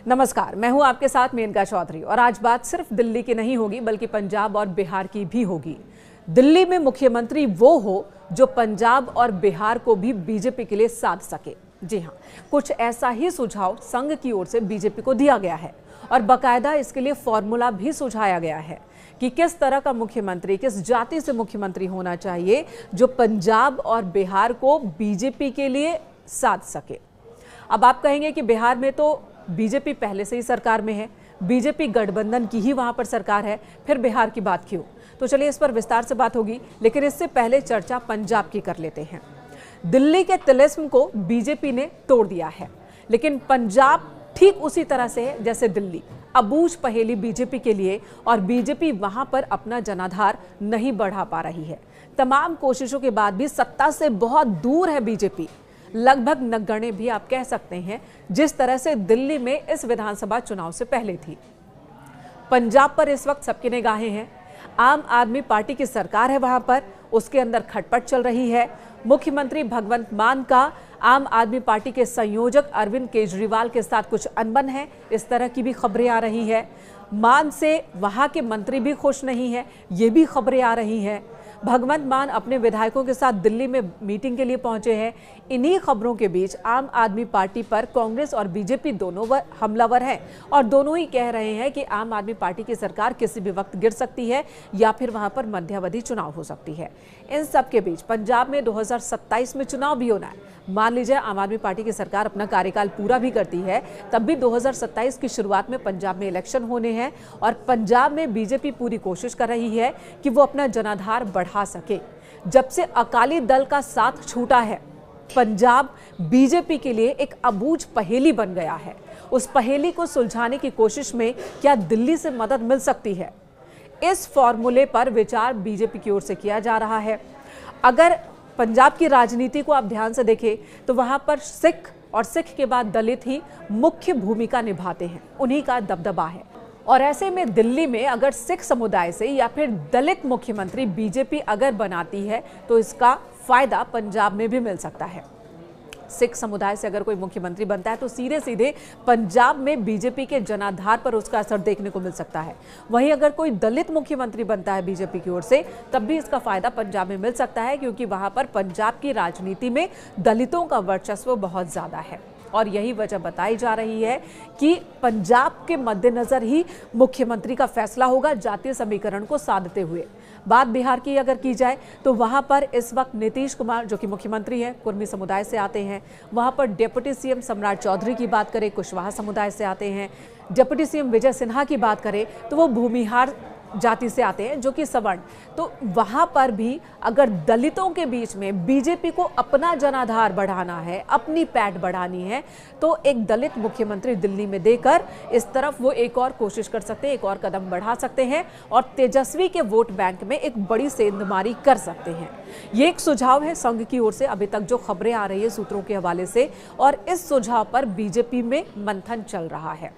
नमस्कार, मैं हूं आपके साथ मेनका चौधरी और आज बात सिर्फ दिल्ली की नहीं होगी बल्कि पंजाब और बिहार की भी होगी। दिल्ली में मुख्यमंत्री वो हो जो पंजाब और बिहार को भी बीजेपी के लिए साध सके। जी हां, कुछ ऐसा ही सुझाव संघ की ओर से बीजेपी को दिया गया है और बाकायदा इसके लिए फॉर्मूला भी सुझाया गया है कि किस तरह का मुख्यमंत्री, किस जाति से मुख्यमंत्री होना चाहिए जो पंजाब और बिहार को बीजेपी के लिए साध सके। अब आप कहेंगे कि बिहार में तो बीजेपी पहले से ही सरकार में है, बीजेपी गठबंधन की ही वहां पर सरकार है, फिर बिहार की बात क्यों? तो चलिए इस पर विस्तार से बात होगी, लेकिन इससे पहले चर्चा पंजाब की कर लेते हैं। दिल्ली के तिलिस्म को बीजेपी ने तोड़ दिया है, लेकिन पंजाब ठीक उसी तरह से है जैसे दिल्ली, अबूझ पहेली बीजेपी के लिए, और बीजेपी वहां पर अपना जनाधार नहीं बढ़ा पा रही है। तमाम कोशिशों के बाद भी सत्ता से बहुत दूर है बीजेपी, लगभग नगण्य भी आप कह सकते हैं, जिस तरह से दिल्ली में इस विधानसभा चुनाव से पहले थी। पंजाब पर इस वक्त सबकी निगाहें हैं। आम आदमी पार्टी की सरकार है वहां पर, उसके अंदर खटपट चल रही है। मुख्यमंत्री भगवंत मान का आम आदमी पार्टी के संयोजक अरविंद केजरीवाल के साथ कुछ अनबन है, इस तरह की भी खबरें आ रही है। मान से वहां के मंत्री भी खुश नहीं है, ये भी खबरें आ रही हैं। भगवंत मान अपने विधायकों के साथ दिल्ली में मीटिंग के लिए पहुंचे हैं। इन्हीं खबरों के बीच आम आदमी पार्टी पर कांग्रेस और बीजेपी दोनों हमलावर हैं और दोनों ही कह रहे हैं कि आम आदमी पार्टी की सरकार किसी भी वक्त गिर सकती है या फिर वहां पर मध्यावधि चुनाव हो सकती है। इन सब के बीच पंजाब में 2027 में चुनाव भी होना है। मान लीजिए आम आदमी पार्टी की सरकार अपना कार्यकाल पूरा भी करती है, तब भी 2027 की शुरुआत में पंजाब में इलेक्शन होने हैं और पंजाब में बीजेपी पूरी कोशिश कर रही है कि वो अपना जनाधार बढ़ा सके। जब से अकाली दल का साथ छूटा है, पंजाब बीजेपी के लिए एक अबूझ पहेली बन गया है। उस पहेली को सुलझाने की कोशिश में क्या दिल्ली से मदद मिल सकती है? इस फॉर्मूले पर विचार बीजेपी की ओर से किया जा रहा है। अगर पंजाब की राजनीति को आप ध्यान से देखें तो वहां पर सिख और सिख के बाद दलित ही मुख्य भूमिका निभाते हैं, उन्हीं का दबदबा है। और ऐसे में दिल्ली में अगर सिख समुदाय से या फिर दलित मुख्यमंत्री बीजेपी अगर बनाती है तो इसका फायदा पंजाब में भी मिल सकता है। सिख समुदाय से अगर कोई मुख्यमंत्री बनता है तो सीधे सीधे पंजाब में बीजेपी के जनाधार पर उसका असर देखने को मिल सकता है। वहीं अगर कोई दलित मुख्यमंत्री बनता है बीजेपी की ओर से, तब भी इसका फायदा पंजाब में मिल सकता है, क्योंकि वहां पर पंजाब की राजनीति में दलितों का वर्चस्व बहुत ज्यादा है। और यही वजह बताई जा रही है कि पंजाब के मद्देनजर ही मुख्यमंत्री का फैसला होगा, जातीय समीकरण को साधते हुए। बात बिहार की अगर की जाए तो वहां पर इस वक्त नीतीश कुमार जो कि मुख्यमंत्री हैं, कुर्मी समुदाय से आते हैं। वहां पर डिप्टी सीएम सम्राट चौधरी की बात करें, कुशवाहा समुदाय से आते हैं। डिप्टी सीएम विजय सिन्हा की बात करें तो वो भूमिहार जाति से आते हैं, जो कि सवर्ण। तो वहां पर भी अगर दलितों के बीच में बीजेपी को अपना जनाधार बढ़ाना है, अपनी पैठ बढ़ानी है, तो एक दलित मुख्यमंत्री दिल्ली में देकर इस तरफ वो एक और कोशिश कर सकते हैं, एक और कदम बढ़ा सकते हैं और तेजस्वी के वोट बैंक में एक बड़ी सेंधमारी कर सकते हैं। ये एक सुझाव है संघ की ओर से, अभी तक जो खबरें आ रही है सूत्रों के हवाले से, और इस सुझाव पर बीजेपी में मंथन चल रहा है।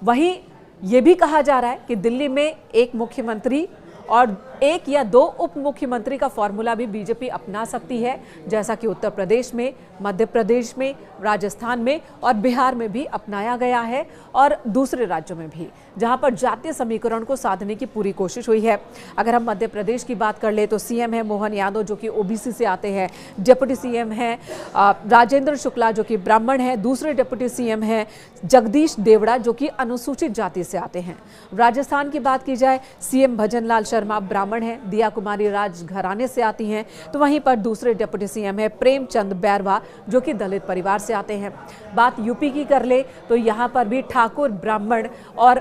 वहीं ये भी कहा जा रहा है कि दिल्ली में एक मुख्यमंत्री और एक या दो उप मुख्यमंत्री का फॉर्मूला भी बीजेपी अपना सकती है, जैसा कि उत्तर प्रदेश में, मध्य प्रदेश में, राजस्थान में और बिहार में भी अपनाया गया है, और दूसरे राज्यों में भी, जहां पर जातीय समीकरण को साधने की पूरी कोशिश हुई है। अगर हम मध्य प्रदेश की बात कर ले तो सीएम है मोहन यादव, जो कि ओबीसी से आते हैं। डिप्टी सीएम है राजेंद्र शुक्ला, जो कि ब्राह्मण है। दूसरे डिप्टी सीएम है जगदीश देवड़ा, जो कि अनुसूचित जाति से आते हैं। राजस्थान की बात की जाए, सीएम भजनलाल शर्मा ब्राह्मण है, दिया कुमारी राज घराने से आती हैं। तो वहीं पर दूसरे डिप्टी सीएम है प्रेमचंद बैरवा, जो कि दलित परिवार से आते हैं। बात यूपी की कर ले तो यहाँ पर भी ठाकुर, ब्राह्मण और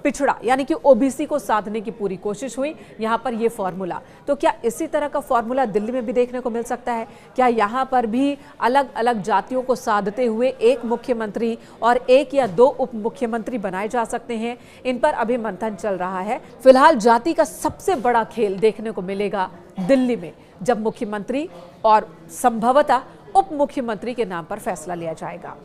पिछड़ा यानी कि ओबीसी को साधने की पूरी कोशिश हुई। यहाँ पर ये फॉर्मूला, तो क्या इसी तरह का फॉर्मूला दिल्ली में भी देखने को मिल सकता है? क्या यहाँ पर भी अलग अलग जातियों को साधते हुए एक मुख्यमंत्री और एक या दो उप मुख्यमंत्री बनाए जा सकते हैं? इन पर अभी मंथन चल रहा है। फिलहाल जाति का सबसे बड़ा खेल देखने को मिलेगा दिल्ली में, जब मुख्यमंत्री और संभवतः उप मुख्यमंत्री के नाम पर फैसला लिया जाएगा।